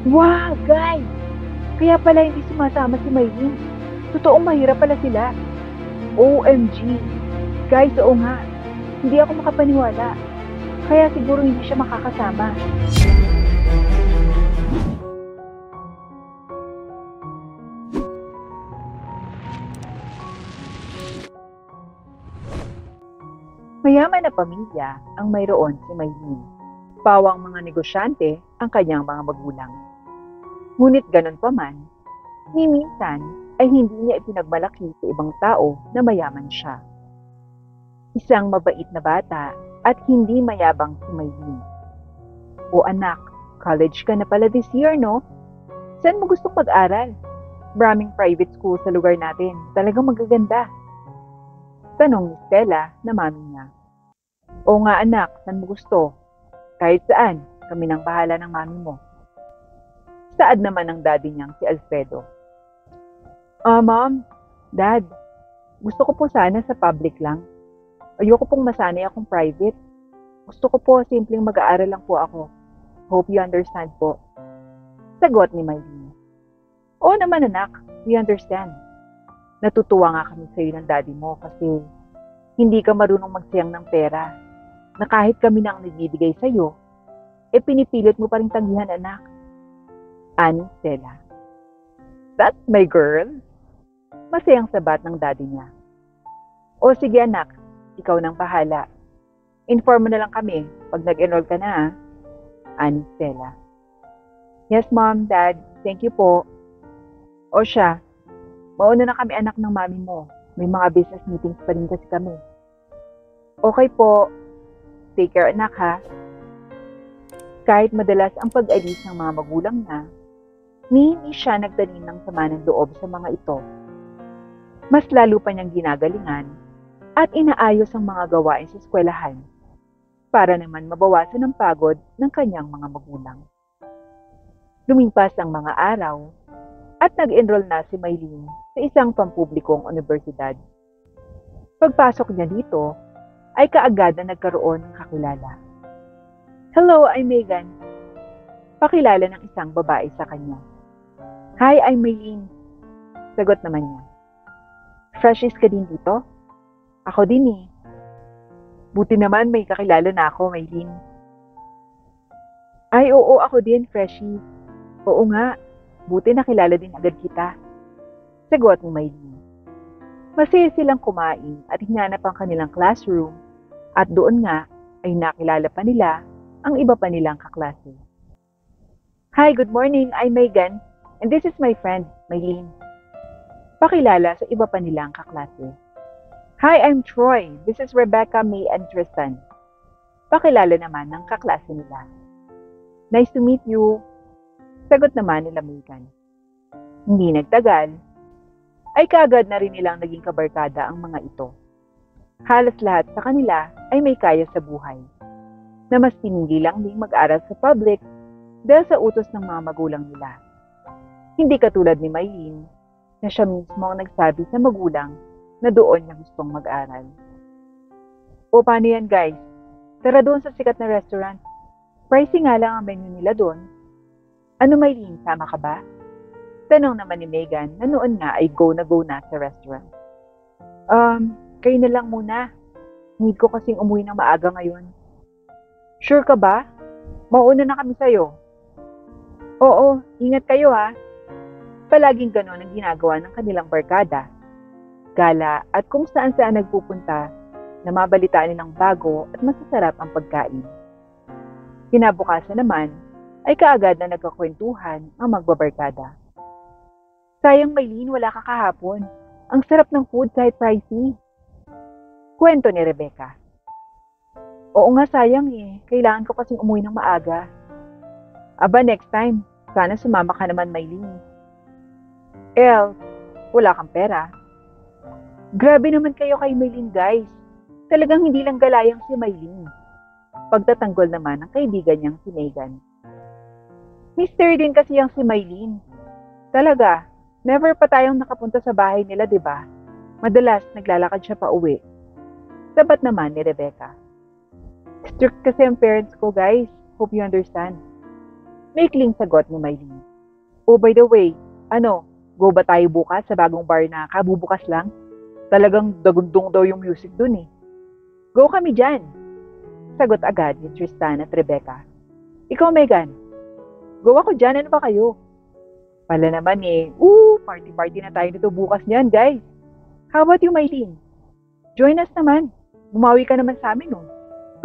Wow, guys! Kaya pala hindi sumasama si Maylin. Totoong mahirap pala sila. OMG! Guys, oo nga. Hindi ako makapaniwala. Kaya siguro hindi siya makakasama. Mayaman na pamilya ang mayroon si Maylin. Pawang mga negosyante ang kanyang mga magulang. Ngunit ganun pa man, ni minsan ay hindi niya ipinagmalaki sa ibang tao na mayaman siya. Isang mabait na bata at hindi mayabang si Maylin. O anak, college ka na pala this year, no? Saan mo gustong mag-aral? Maraming private school sa lugar natin. Talagang magaganda. Tanong ni Stella na mami niya. O nga anak, saan mo gusto? Kahit saan, kami nang bahala ng mami mo. Saad naman ng daddy niyang si Alfredo. Mom, dad, gusto ko po sana sa public lang. Ayoko pong masanay akong private. Gusto ko po simpleng mag-aaral lang po ako. Hope you understand po. Sagot ni Maylin. Oo naman anak, we understand. Natutuwa nga kami sa iyo ng daddy mo kasi hindi ka marunong magsayang ng pera na kahit kami na ang nagbibigay sa iyo, pinipilit mo pa rin tanggihan anak. Ani Stella. That's my girl. Masayang sabat ng daddy niya. O sige anak, ikaw nang bahala. Inform mo na lang kami pag nag-enroll ka na ha. Ani Stella. Yes mom, dad, thank you po. O siya, mauna na kami anak ng mami mo. May mga business meetings pa rin kasi kami. Okay po. Take care anak ha. Kahit madalas ang pag-alis ng mga magulang na, hindi siya nagtanim ng sama ng loob sa mga ito. Mas lalo pa niyang ginagalingan at inaayos ang mga gawain sa eskwelahan para naman mabawasan ang pagod ng kanyang mga magulang. Lumipas ang mga araw at nag-enroll na si Maylin sa isang pampublikong universidad. Pagpasok niya dito, ay kaagad na nagkaroon ng kakilala. Hello, I'm Megan. Pakilala ng isang babae sa kanya. Hi, I'm Maylin. Sagot naman niya. Freshies ka din dito? Ako din eh. Buti naman may kakilala na ako, Maylin. Ay, oo, ako din, Freshie. Oo nga, buti nakilala din agad kita. Sagot ni Maylin. Masaya silang kumain at hinanap ang kanilang classroom at doon nga ay nakilala pa nila ang iba pa nilang kaklase. Hi, good morning. I'm Megan and this is my friend, Maylin. Pakilala sa iba pa nilang kaklase. Hi, I'm Troy. This is Rebecca, May, and Tristan. Pakilala naman ng kaklase nila. Nice to meet you. Sagot naman nila Megan. Hindi nagtagal, ay kaagad na rin nilang naging kabarkada ang mga ito. Halos lahat sa kanila ay may kaya sa buhay, na mas pinili lang ding mag-aral sa public dahil sa utos ng mga magulang nila. Hindi katulad ni Maylin, na siya mismo ang nagsabi sa magulang na doon niya gustong mag-aral. O paano yan guys? Tara doon sa sikat na restaurant. Pricey nga lang ang menu nila doon. Ano Maylin, sama ka ba? Tanong naman ni Megan na noon nga ay go na sa restaurant. Kayo na lang muna. Need ko kasing umuwi ng maaga ngayon. Sure ka ba? Mauna na kami sa'yo. Oo, ingat kayo ha. Palaging ganon ang ginagawa ng kanilang barkada. Gala at kung saan-saan nagpupunta na mabalitaan nilang bago at masasarap ang pagkain. Kinabukasan naman ay kaagad na nagkakwentuhan ang magbabarkada. Sayang Maylin, wala ka kahapon. Ang sarap ng food kahit pricey. Kwento ni Rebecca. Oo nga sayang eh, kailangan ko kasing umuwi ng maaga. Aba next time, sana sumama ka naman Maylin. El, wala kang pera. Grabe naman kayo kay Maylin guys. Talagang hindi lang galayang si Maylin. Pagtatanggol naman ng kaibigan niyang si Megan. Mister din kasi yung si Maylin. Talaga, never pa tayong nakapunta sa bahay nila, di ba? Madalas naglalakad siya pa uwi. Sabat naman ni Rebecca. Strict kasi ang parents ko, guys. Hope you understand. Maikling sagot ni Mylene. Oh, by the way, go ba tayo bukas sa bagong bar na kabubukas lang? Talagang dagundong daw yung music dun eh. Go kami dyan! Sagot agad ni Tristan at Rebecca. Ikaw, Megan. Go ako dyan, ano ba kayo? Pala naman eh, party-party na tayo nito bukas niyan, guys. How about you, Mylene? Join us naman. Bumawi ka naman sa amin, no?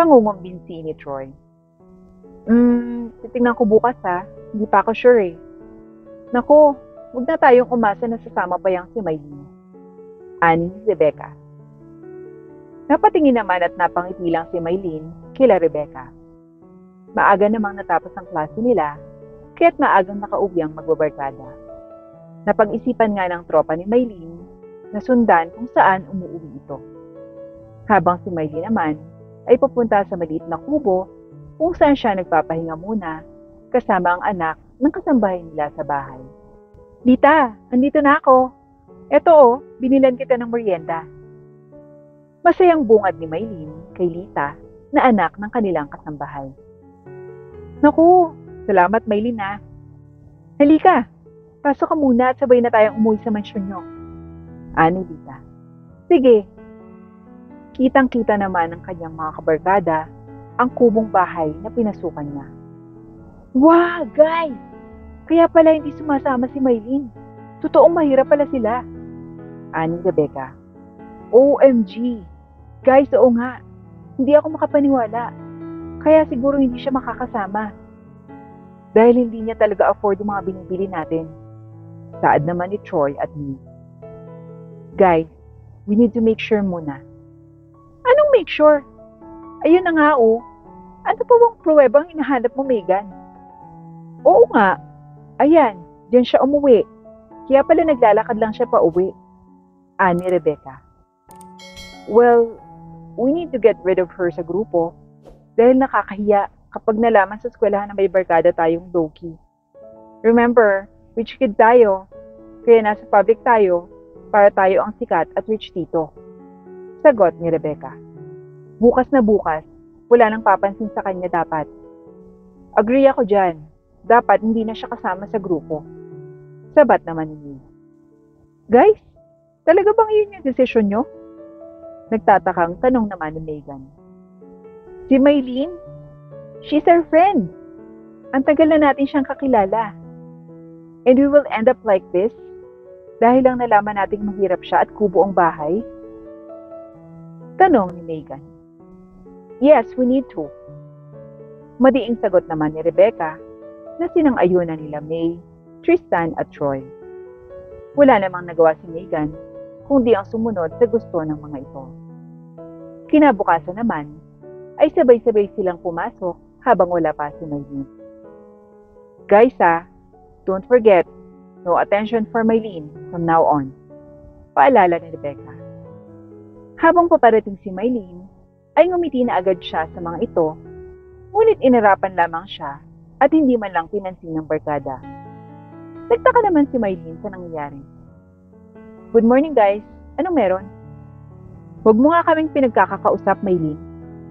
Pangungumbinsi ni Troy. Titingnan ko bukas ha. Hindi pa ako sure eh. Naku, huwag na tayong umasa na sasama pa yang si Mylene. Ani ni Rebecca. Napatingin naman at napangiti lang si Mylene kila Rebecca. Maaga namang natapos ang klase nila, kaya't maagang nakauwi ang magbabarkada. Napag-isipan nga ng tropa ni Mylene na sundan kung saan umuwi ito. Habang si Mylene naman ay pupunta sa maliit na kubo kung saan siya nagpapahinga muna kasama ang anak ng kasambahay nila sa bahay. Lita, andito na ako. Eto binilan kita ng merienda. Masayang bungad ni Mylene kay Lita na anak ng kanilang kasambahay. Naku, salamat Mylene ha. Halika, pasok ka muna at sabay na tayong umuwi sa mansyon nyo. Ani Lita. Sige. Kitang-kita naman ng kanyang mga kabarkada ang kubong bahay na pinasukan niya. Wow, guys! Kaya pala hindi sumasama si Mylene. Totoong mahirap pala sila. Ani Rebecca. OMG! Guys, oo nga. Hindi ako makapaniwala. Kaya siguro hindi siya makakasama. Dahil hindi niya talaga afford yung mga binibili natin. Saad naman ni Troy at me. Guys, we need to make sure muna. Anong make sure? Ayun na nga Ano pa bang pruwebang hinahanap mo, Megan? Oo nga. Ayan, diyan siya umuwi. Kaya pala naglalakad lang siya pa uwi. Ani Rebecca. Well, we need to get rid of her sa grupo dahil nakakahiya kapag nalaman sa eskwelahan na may barkada tayong low-key. Remember, rich kid tayo, kaya nasa public tayo para tayo ang sikat at rich tito. Sagot ni Rebecca. Bukas na bukas, wala nang papansin sa kanya dapat. Agree ako dyan. Dapat hindi na siya kasama sa grupo. Sabat naman ni. Guys, talaga bang yun yung desisyon nyo? Nagtatakang tanong naman ni Megan. Si Mylene? She's our friend. Ang tagal na natin siyang kakilala. And we will end up like this dahil lang nalaman nating mahirap siya at kubo ang bahay? Tanong ni Megan. Yes, we need to. Madiing sagot naman ni Rebecca na sinang-ayunan nila May, Tristan at Troy. Wala namang nagawa si Megan kundi ang sumunod sa gusto ng mga ito. Kinabukasan naman ay sabay-sabay silang pumasok habang wala pa si Mylene. Guys don't forget, no attention for Mylene from now on. Paalala ni Rebecca. Habang paparating si Mylene, ay ngumiti na agad siya sa mga ito, ngunit inarapan lamang siya at hindi man lang pinansin ng barkada. Nagtaka naman si Mylene sa nangyayari. Good morning guys, anong meron? Huwag mo nga kaming pinagkakakausap, Mylene.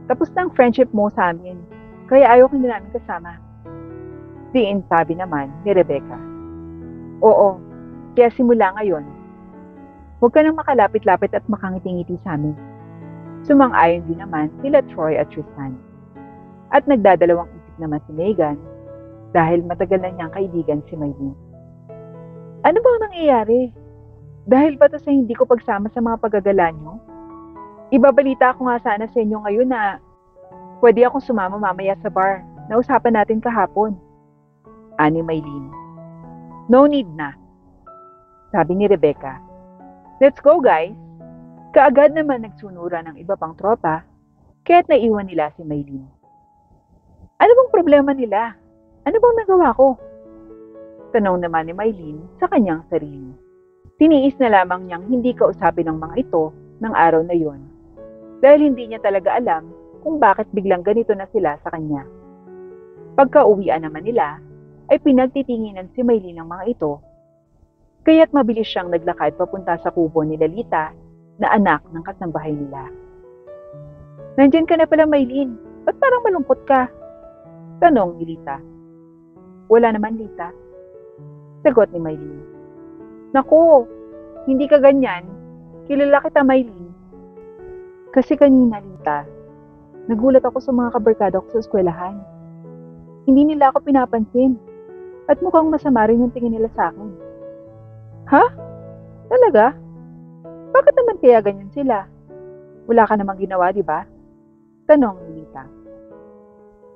Tapos na ang friendship mo sa amin, kaya ayaw hindi namin kasama. Diin sabi naman ni Rebecca. Oo, kaya simula ngayon, huwag ka nang makalapit-lapit at makangiti-ngiti sa amin. Sumang-ayon din naman sila Troy at Tristan. At nagdadalawang isip naman si Megan dahil matagal na niyang kaibigan si Mylene. Ano bang nangyayari? Dahil ba ito sa hindi ko pagsama sa mga paggagala niyo? Ibabalita ko nga sana sa inyo ngayon na pwede akong sumama mamaya sa bar na usapan natin kahapon. Ani Mylene. No need na. Sabi ni Rebecca. Let's go guys. Kaagad naman nagsunura ng iba pang tropa, kaya't naiwan nila si Mylene. Ano bang problema nila? Ano bang nagawa ko? Tanong naman ni Mylene sa kanyang sarili. Tiniis na lamang niyang hindi kausapin ng mga ito ng araw na yon, dahil hindi niya talaga alam kung bakit biglang ganito na sila sa kanya. Pagka-uwian naman nila, ay pinagtitinginan si Mylene ng mga ito, kaya't mabilis siyang naglakad papunta sa kubo ni Lalita na anak ng kasambahay nila. Nandyan ka na pala, Mylene. Ba't parang malungkot ka? Tanong ni Lita. Wala naman, Lita. Sagot ni Maylene. Naku, hindi ka ganyan. Kilala kita, Maylene. Kasi kanina, Lita, nagulat ako sa mga kabarkada ko sa eskwelahan. Hindi nila ako pinapansin. At mukhang masama rin yung tingin nila sa akin. Ha? Talaga? Bakit naman kaya ganyan sila? Wala ka namang ginawa, di ba? Tanong ni Lita.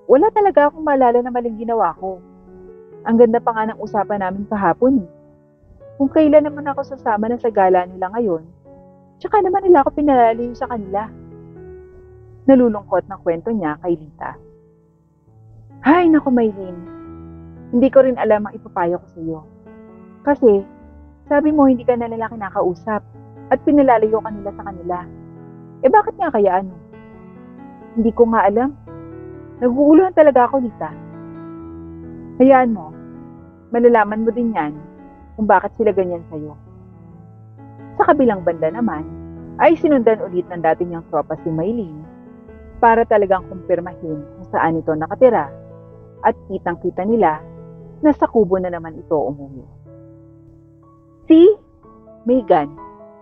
Wala talaga akong maalala na maling ginawa ko. Ang ganda pa nga ng usapan namin kahapon. Kung kailan naman ako sasama na sa gala nila ngayon, tsaka naman nila ako pinalalayo sa kanila. Nalulungkot ng kwento niya kay Lita. Hay, naku Maylene. Hindi ko rin alam ang ipapayo ko sa iyo. Kasi, sabi mo hindi ka na nila kinakausap at pinalalayo ka nila sa kanila. Bakit nga kaya ano? Hindi ko nga alam. Naguguluhan talaga ako, Lita. Hayaan mo, malalaman mo din yan kung bakit sila ganyan sa'yo. Sa kabilang banda naman, ay sinundan ulit ng dati niyang tropa si Maylene para talagang kumpirmahin kung saan ito nakatira at kitang-kita nila na sa kubo na naman ito umuwi. See? Megan,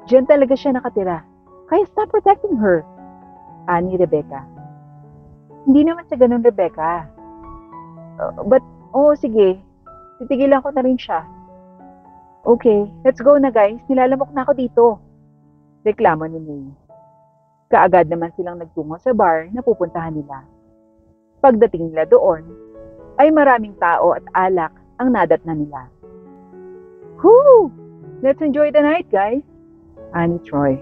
diyan talaga siya nakatira. Kaya stop protecting her. Ani Rebecca. Hindi naman siya ganun, Rebecca. Sige. Titigilan ko na rin siya. Okay, let's go na guys. Nilalamok na ako dito. Reklamo ni May. Kaagad naman silang nagtungo sa bar na pupuntahan nila. Pagdating nila doon, ay maraming tao at alak ang nadatna nila. Whoo! Let's enjoy the night, guys! Ani Troy.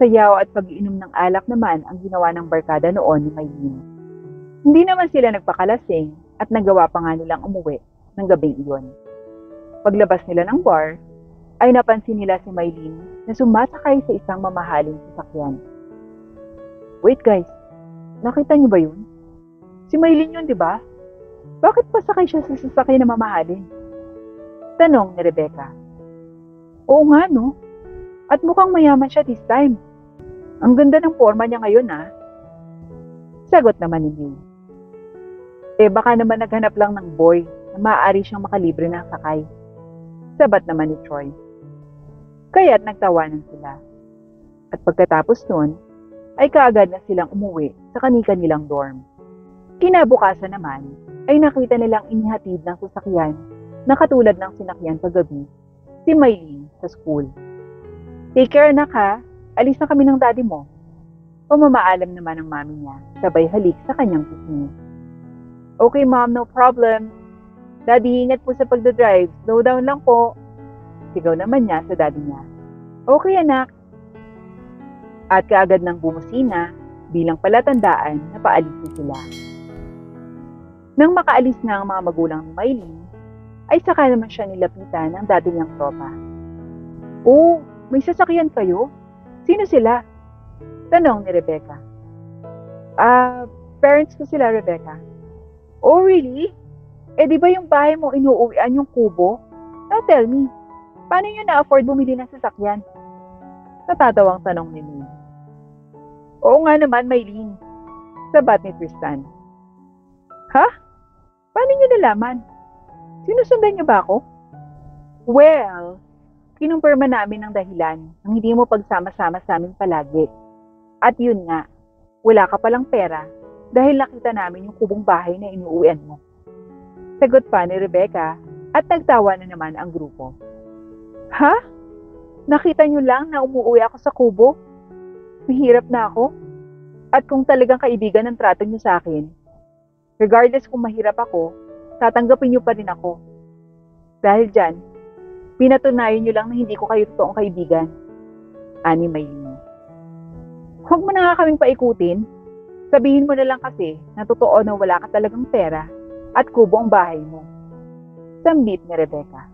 Sayaw at pag-iinom ng alak naman ang ginawa ng barkada noon ni Maylene. Hindi naman sila nagpakalasing at nagawa pa nga nilang umuwi ng gabing iyon. Paglabas nila ng bar, ay napansin nila si Maylene na sumasakay sa isang mamahaling sasakyan. Wait guys, nakita niyo ba yun? Si Maylene yun, di ba? Bakit pasakay siya sa sasakyan na mamahalin? Tanong ni Rebecca. Oo nga no, at mukhang mayaman siya this time. Ang ganda ng forma niya ngayon ah. Sagot naman ni May. Baka naman naghanap lang ng boy na maaari siyang makalibre ng sakay. Sabat naman ni Troy. Kaya't nagtawanan sila. At pagkatapos nun, ay kaagad na silang umuwi sa kani-kanilang dorm. Kinabukasan naman, ay nakita nilang inihatid ng sasakyan na katulad ng sinakyan kagabi si Maylene sa school. Take care anak ha, alis na kami ng daddy mo. Pumamaalam naman ang mami niya, sabay halik sa kanyang pisngi. Okay mom, no problem. Daddy, ingat po sa pagdadrive, slow down lang po. Sigaw naman niya sa daddy niya. Okay anak. At kaagad ng bumusina bilang palatandaan na paalisin sila. Nang makaalis na ang mga magulang ni Maylene, ay saka naman siya nilapitan ng dati niyang tropa. Oh, may sasakyan kayo? Sino sila? Tanong ni Rebecca. Parents ko sila, Rebecca. Oh, really? Di ba yung bahay mo inuuwian yung kubo? Now tell me, paano nyo na-afford bumili ng sasakyan? Natatawang tanong ni May. Oo nga naman, Maylene. Sabat ni Tristan. Ha? Paano nyo nalaman? Sinusundan niyo ba ako? Well, kinumpirma namin ang dahilan ng hindi mo pagsama-sama sa amin palagi. At yun nga, wala ka palang pera dahil nakita namin yung kubong bahay na inuuwian mo. Sagot pa ni Rebecca at nagtawa na naman ang grupo. Ha? Nakita niyo lang na umuwi ako sa kubo? Mahirap na ako? At kung talagang kaibigan ang trato niyo sa akin, regardless kung mahirap ako, tatanggapin niyo pa rin ako. Dahil dyan, pinatunayan niyo lang na hindi ko kayo totoong kaibigan. Ani Maylene. Huwag mo na nga kaming paikutin. Sabihin mo na lang kasi na totoo na wala ka talagang pera at kubo ang bahay mo. Sambit ni Rebecca.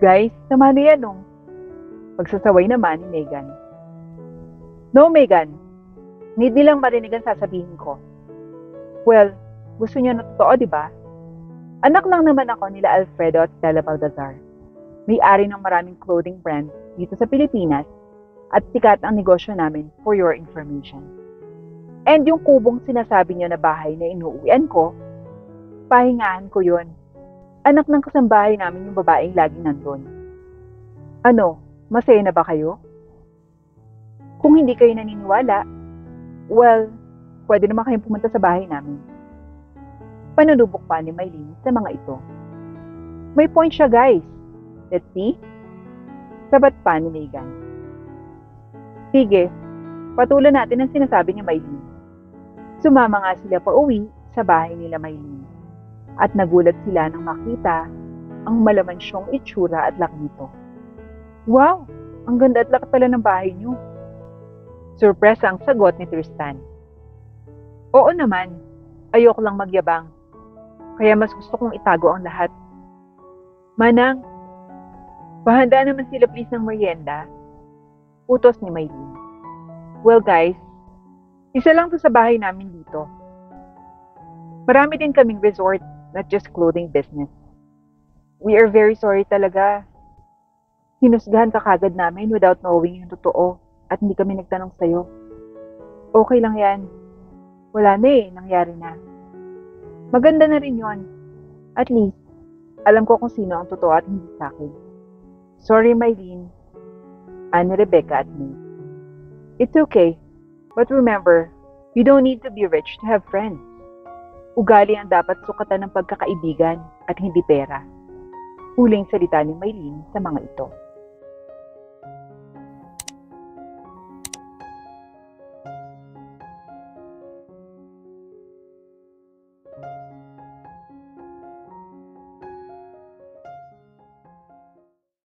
Guys, tama na yan no? Pagsasaway naman ni Megan. No, Megan. Need nilang marinig ang sasabihin ko. Well, gusto niyo na totoo, di ba? Anak lang naman ako nila Alfredo at Stella Baltazar. May-ari ng maraming clothing brands dito sa Pilipinas at sikat ang negosyo namin for your information. And yung kubong sinasabi niyo na bahay na inuuwian ko, Pahingahan ko yon. Anak ng kasambahay namin yung babaeng laging nandun. Ano, masaya na ba kayo? Kung hindi kayo naniniwala, well, pwede naman kayong pumunta sa bahay namin. Panunubok pa ni Mylene sa mga ito. May point siya, guys. Let's see. Sabat pa ni Megan. Sige, patulan natin ang sinasabi ni Mylene. Sumama nga sila pa uwi sa bahay nila Mylene. At nagulat sila nang makita ang malamansyong itsura at laki nito. Wow! Ang ganda at laki pala ng bahay niyo. Surprise ang sagot ni Tristan. Oo naman, ayoko lang magyabang. Kaya mas gusto kong itago ang lahat. Manang, pahanda naman sila please ng merienda. Utos ni Mylene. Well guys, isa lang to sa bahay namin dito. Marami din kaming resort, not just clothing business. We are very sorry talaga. Hinusgahan ka kagad namin without knowing yung totoo at hindi kami nagtanong sa'yo. Okay lang yan. Wala na nangyari na. Maganda na rin yon. At least, alam ko kung sino ang totoo at hindi sa akin. Sorry, Mylene, Anne, Rebecca at me. It's okay. But remember, you don't need to be rich to have friends. Ugali ang dapat sukatan ng pagkakaibigan at hindi pera. Huling salita ni Mylene sa mga ito.